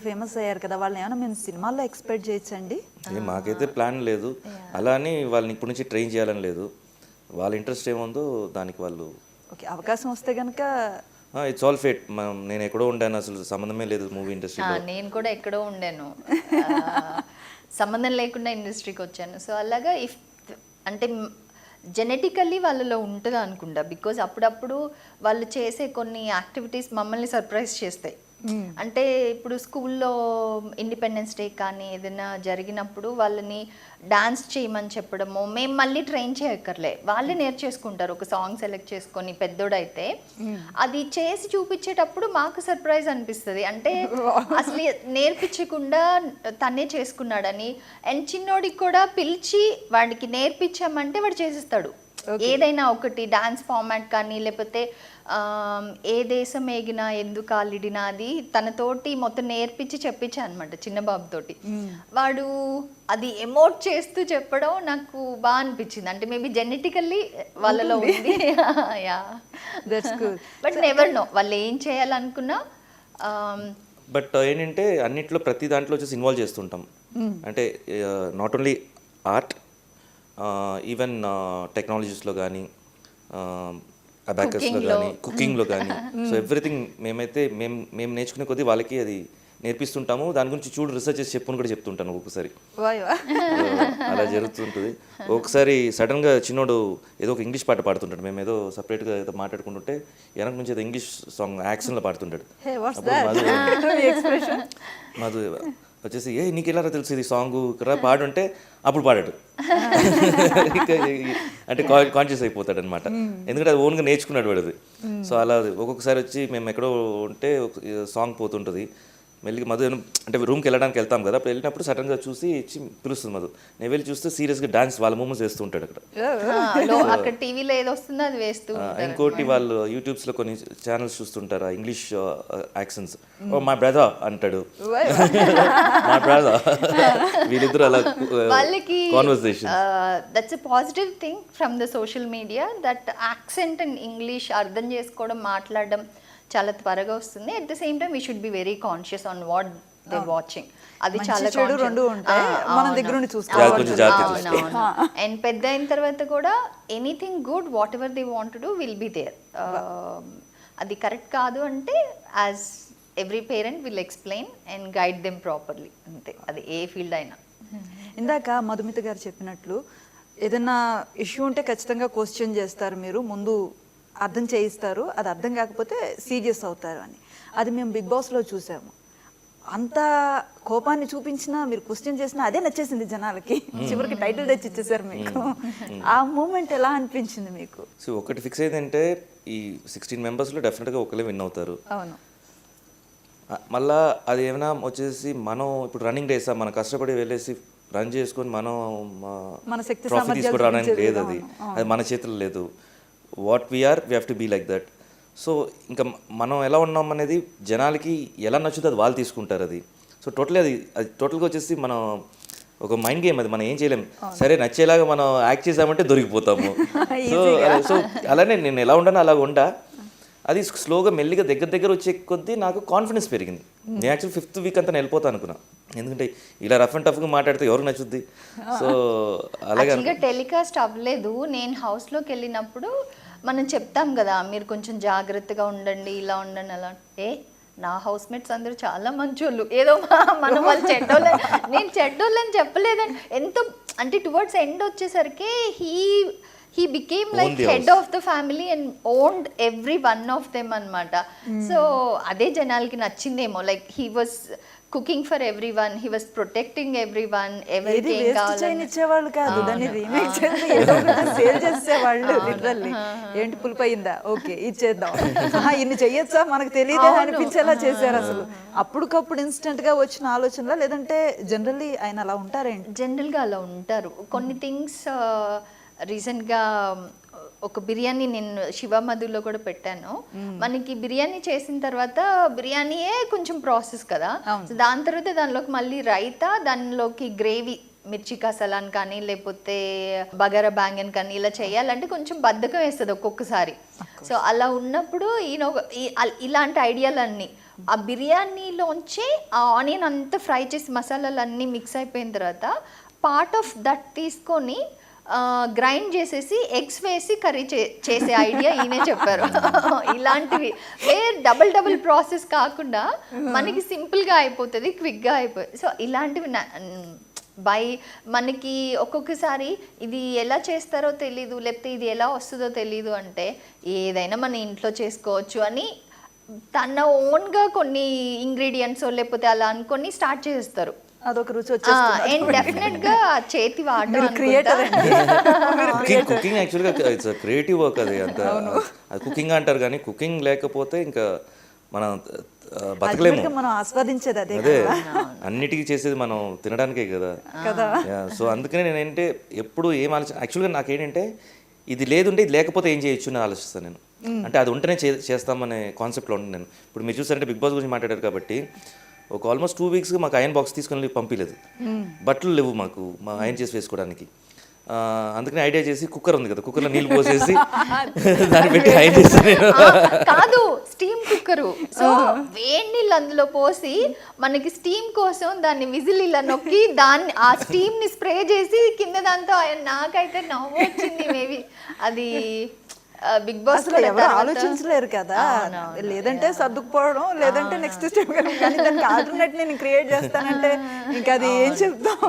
Famous అయ్యారు కదా, వాళ్ళని ఏమైనా మేము సినిమాల్లో ఎక్స్పెక్ట్ చేయొచ్చండి? మాకైతే ప్లాన్ లేదు, అలా అని వాళ్ళని ఇప్పటి నుంచి ట్రైన్ చేయాలని లేదు. వాళ్ళ ఇంట్రెస్ట్ ఏముందో దానికి వాళ్ళు. ఓకే, అవకాశం వస్తే కనుక ఇట్స్ ఆల్ ఫేట్. నేను ఎక్కడో ఉండాను, అసలు సంబంధమే లేదు మూవీ ఇండస్ట్రీలో. నేను కూడా ఎక్కడో ఉండాను, సంబంధం లేకుండా ఇండస్ట్రీకి వచ్చాను. సో అలాగా ఇఫ్ అంటే జెనెటికల్లీ వాళ్ళలో ఉంటుంది అనుకుంటా. బికాజ్ అప్పుడప్పుడు వాళ్ళు చేసే కొన్ని యాక్టివిటీస్ మమ్మల్ని సర్ప్రైజ్ చేస్తాయి. అంటే ఇప్పుడు స్కూల్లో ఇండిపెండెన్స్ డే కానీ ఏదైనా జరిగినప్పుడు వాళ్ళని డాన్స్ చేయమని చెప్పడము, మేము మళ్ళీ ట్రైన్ చేయక్కర్లే, వాళ్ళే నేర్చేసుకుంటారు. ఒక సాంగ్ సెలెక్ట్ చేసుకొని పెద్దోడైతే అది చేసి చూపించేటప్పుడు మాకు సర్ప్రైజ్ అనిపిస్తుంది. అంటే అసలు నేర్పించకుండా తనే చేసుకున్నాడని. అండ్ చిన్నోడికి కూడా పిలిచి వాడికి నేర్పించామంటే వాడు చేసేస్తాడు. ఏదైనా ఒకటి డాన్స్ ఫార్మాట్ కానీ లేకపోతే ఏ దేశం ఏగినా ఎందుకు కాలిడినా అది తనతోటి మొత్తం నేర్పించి చెప్పించా అనమాట చిన్న బాబుతోటి. వాడు అది ఎమోట్ చేస్తూ చెప్పడం నాకు బాగా అనిపించింది. అంటే మేబీ జెనెటికల్లీ వాళ్ళలో ఉంది. యా, బట్ నెవర్ నో వాళ్ళు ఏం చేయాలనుకున్నా. బట్ ఏంటంటే అన్నిట్లో ప్రతి దాంట్లో వచ్చేసి ఇన్వాల్వ్ చేస్తుంటాం. అంటే నాట్ ఓన్లీ ఆర్ట్, ఈవెన్ టెక్నాలజీస్లో కానీ, అబాకస్లో కానీ, కుకింగ్లో కానీ. సో ఎవ్రీథింగ్ మేము నేర్చుకునే కొద్దీ వాళ్ళకి అది నేర్పిస్తుంటాము. దాని గురించి చూడు రీసెర్చ్ చేసి చెప్పుని కూడా చెప్తుంటాను ఒక్కొక్కసారి. అలా జరుగుతుంటుంది. ఒకసారి సడన్గా చిన్నోడు ఏదో ఒక ఇంగ్లీష్ పాట పాడుతుంటాడు, మేము ఏదో సపరేట్గా ఏదో మాట్లాడుకుంటుంటే వెనక నుంచి ఏదో ఇంగ్లీష్ సాంగ్ యాక్షన్లో పాడుతుంటాడు. మధు వచ్చేసి నీకు ఎలా తెలుసు ఇది సాంగ్ పాడుంటే అప్పుడు పాడాడు. అంటే కాన్షియస్ అయిపోతాడు అనమాట, ఎందుకంటే అది ఓన్గా నేర్చుకున్నాడు వాడు అది. సో అలా ఒక్కొక్కసారి వచ్చి మేము ఎక్కడో ఉంటే సాంగ్ పోతుంటుంది, మెల్లిగా మధు అంటే రూమ్కి వెళ్ళడానికి వెళ్తాం కదా, అప్పుడు వెళ్ళినప్పుడు సడన్గా చూసి ఇచ్చి పిలుస్తుంది మధు. నేను వెళ్ళి చూస్తే సీరియస్గా డాన్స్ వాళ్ళ మూమెంట్స్ వేస్తూ ఉంటాడు అక్కడ టీవీలో ఏదో వస్తుందో అది వేస్తూ. ఇంకోటి వాళ్ళు యూట్యూబ్స్లో కొన్ని ఛానల్స్ చూస్తుంటారు English accents. Oh my brother అంటాడు, మై బ్రదర్. వీళ్ళిద్దరు అలా వాళ్ళకి conversation. That's a positive thing from the social media, that accent and English అర్థం చేసుకోవడం, మాట్లాడడం చాలా త్వరగా వస్తుంది. At the same time we should be very conscious on what they watching. అది చాలా అండ్ పెద్ద అయిన తర్వాత కూడా anything good what they want to do will be there. అది కరెక్ట్ కాదు అంటే as every parent will explain and guide them properly, అంతే. అది ఏ ఫీల్డ్ అయినా. ఇందాక మధుమిత గారు చెప్పినట్లు ఏదైనా ఇష్యూ ఉంటే ఖచ్చితంగా క్వశ్చన్ చేస్తారు, మీరు ముందు అర్థం చేయిస్తారు, అది అర్థం కాకపోతే సీరియస్ అవుతారు అని. అది మేము బిగ్ బాస్లో చూసాము. అంత కోపాన్ని చూపించినా మీరు క్వశ్చన్ చేసినా అదే నచ్చేసింది జనాలకి. చివరికి టైటిల్ తెచ్చి ఇచ్చేసారు మీకు. ఆ మూమెంట్ ఎలా అనిపించింది మీకు? సో ఒకటి ఫిక్స్ అయిందంటే ఈ 16 మెంబర్స్లో డెఫినెట్గా ఒకరే విన్ అవుతారు. అవును. మళ్ళా అది ఏమైనా వచ్చేసి మనం ఇప్పుడు రన్నింగ్ రేసా, మనం కష్టపడి వెళ్ళేసి రన్ చేసుకొని మనం ట్రోఫీ తీసుకొని రావడానికి లేదు. అది మన చేతుల్లో లేదు. What we are we have to be like that. So ఇంకా మనం ఎలా ఉన్నాం అనేది జనాలకి ఎలా నచ్చుతుంది అది వాళ్ళు తీసుకుంటారు. అది సో టోటలీ అది టోటల్గా వచ్చేసి మనం ఒక మైండ్ గేమ్, అది మనం ఏం చేయలేం. సరే నచ్చేలాగా మనం యాక్ట్ చేసామంటే దొరికిపోతాము. సో అలానే నేను ఎలా ఉండానో అలా ఉండా. అది స్లోగా మెల్లిగా దగ్గర వచ్చే కొద్దీ నాకు కాన్ఫిడెన్స్ పెరిగింది. నేను యాక్చువల్ 5th వీక్ అంతా వెళ్ళిపోతాను అనుకున్నా, ఎందుకంటే ఇలా రఫ్ అండ్ టఫ్గా మాట్లాడితే ఎవరికి నచ్చుద్ది. సో అలాగే టెలికాస్ట్ అవ్వలేదు. నేను హౌస్లోకి వెళ్ళినప్పుడు మనం చెప్తాం కదా, మీరు కొంచెం జాగ్రత్తగా ఉండండి, ఇలా ఉండండి, అలా. నా హౌస్ మేట్స్ అందరూ చాలా మంచోళ్ళు, ఏదో మనం వాళ్ళు చెడ్డోళ్ళ, నేను చెడ్డోళ్ళని చెప్పలేదండి. ఎంతో అంటే టువర్డ్స్ ఎండ్ వచ్చేసరికి he became like head of the family and owned every one of them అన్నమాట. సో అదే జనాలకి నచ్చిందేమో. Like he was cooking for everyone, he was protecting everyone, everything ఇచ్చేవాళ్ళు కాదు, దాన్ని రీమేక్ చేసి ఏదో ఒకటి సేల్ చేసేవాళ్ళు. లిటరల్లీ ఏంటి పులిపోయిందా, ఓకే ఇచ్చేద్దాం, ఇన్ని చెయ్యొచ్చా మనకు తెలియదే అనిపించేలా చేశారు. అసలు అప్పటికప్పుడు ఇన్స్టెంట్ గా వచ్చిన ఆలోచనలా, లేదంటే జనరల్లీ ఆయన అలా ఉంటారేంటి? జనరల్గా అలా ఉంటారు. కొన్ని థింగ్స్ రీసెంట్గా ఒక బిర్యానీ నేను శివమధులో కూడా పెట్టాను. మనకి బిర్యానీ చేసిన తర్వాత బిర్యానీయే కొంచెం ప్రాసెస్ కదా, సో దాని తర్వాత దానిలోకి మళ్ళీ రైతా, దానిలోకి గ్రేవీ, మిర్చి కసలాన్ కానీ లేకపోతే బగారా బ్యాంగన్ కానీ ఇలా చేయాలంటే కొంచెం బద్ధకం వేస్తుంది ఒక్కొక్కసారి. సో అలా ఉన్నప్పుడు ఇలాంటి ఐడియాలన్నీ ఆ బిర్యానీలోంచి ఆ ఆనియన్ అంతా ఫ్రై చేసి మసాలాలు అన్నీ మిక్స్ అయిపోయిన తర్వాత పార్ట్ ఆఫ్ దట్ తీసుకొని గ్రైండ్ చేసేసి ఎగ్స్ వేసి కర్రీ చేసే ఐడియా ఈయనే చెప్పారు. ఇలాంటివి డబుల్ ప్రాసెస్ కాకుండా మనకి సింపుల్గా అయిపోతుంది, క్విక్గా అయిపోతుంది. సో ఇలాంటివి మనకి ఒక్కొక్కసారి ఇది ఎలా చేస్తారో తెలీదు, లేకపోతే ఇది ఎలా వస్తుందో తెలీదు అంటే ఏదైనా మన ఇంట్లో చేసుకోవచ్చు అని తన ఓన్గా కొన్ని ఇంగ్రీడియంట్స్ లేకపోతే అలా అనుకొని స్టార్ట్ చేస్తారు. అదొక రుచి వచ్చేస్తుంది. అండ్ డెఫినెట్ గా చేతి వాడడం క్రియేటర్ అండి. కుకింగ్ యాక్చువల్గా ఇట్స్ క్రియేటివ్ వర్క్ అది. అంత అది కుకింగ్ అంటారు కానీ కుకింగ్ లేకపోతే ఇంకా మనం బతకలేము. మనం ఆస్వాదించేది అదే అదే అన్నిటికీ చేసేది మనం తినడానికే కదా. సో అందుకనే నేను ఏంటంటే ఎప్పుడు ఏం ఆలోచన యాక్చువల్గా నాకేంటంటే ఇది లేదుంటే ఇది లేకపోతే ఏం చేయొచ్చు అని ఆలోచిస్తాను నేను. అంటే అది ఉంటేనే చేస్తామనే కాన్సెప్ట్లో ఉంటాను నేను. ఇప్పుడు మీరు చూసారంటే బిగ్ బాస్ గురించి మాట్లాడారు కాబట్టి ఒక ఆల్మోస్ట్ 2 వీక్స్గా మాకు ఐరన్ బాక్స్ తీసుకొని పంపించలేదు. బట్టలు లేవు మాకు మా ఐరన్ చేసి వేసుకోవడానికి. అందుకని ఐడియా చేసి కుక్కర్ ఉంది కదా, కుక్కర్లో నీళ్ళు పోసేసి దాన్ని పెట్టి ఐరన్ చేస్తాను నేను. కాదు, స్టీమ్ కుక్కరు. సో వేడి నీళ్ళు అందులో పోసి మనకి స్టీమ్ కోసం దాన్ని విజిల్ ఇలా నొక్కి దాన్ని ఆ స్టీమ్ ని స్ప్రే చేసి కింద దాంతో నాకైతే నవ్వు వచ్చింది. మేబీ అది బిగ్ బాస్ ఎవరు ఆలోచించలేరు కదా. లేదంటే సర్దుకుపోవడం, లేదంటే నెక్స్ట్ స్టెప్. కానీ దానికి ఆల్టర్నేట్ నేను క్రియేట్ చేస్తానంటే ఇంకా అది ఏం చెప్తాం.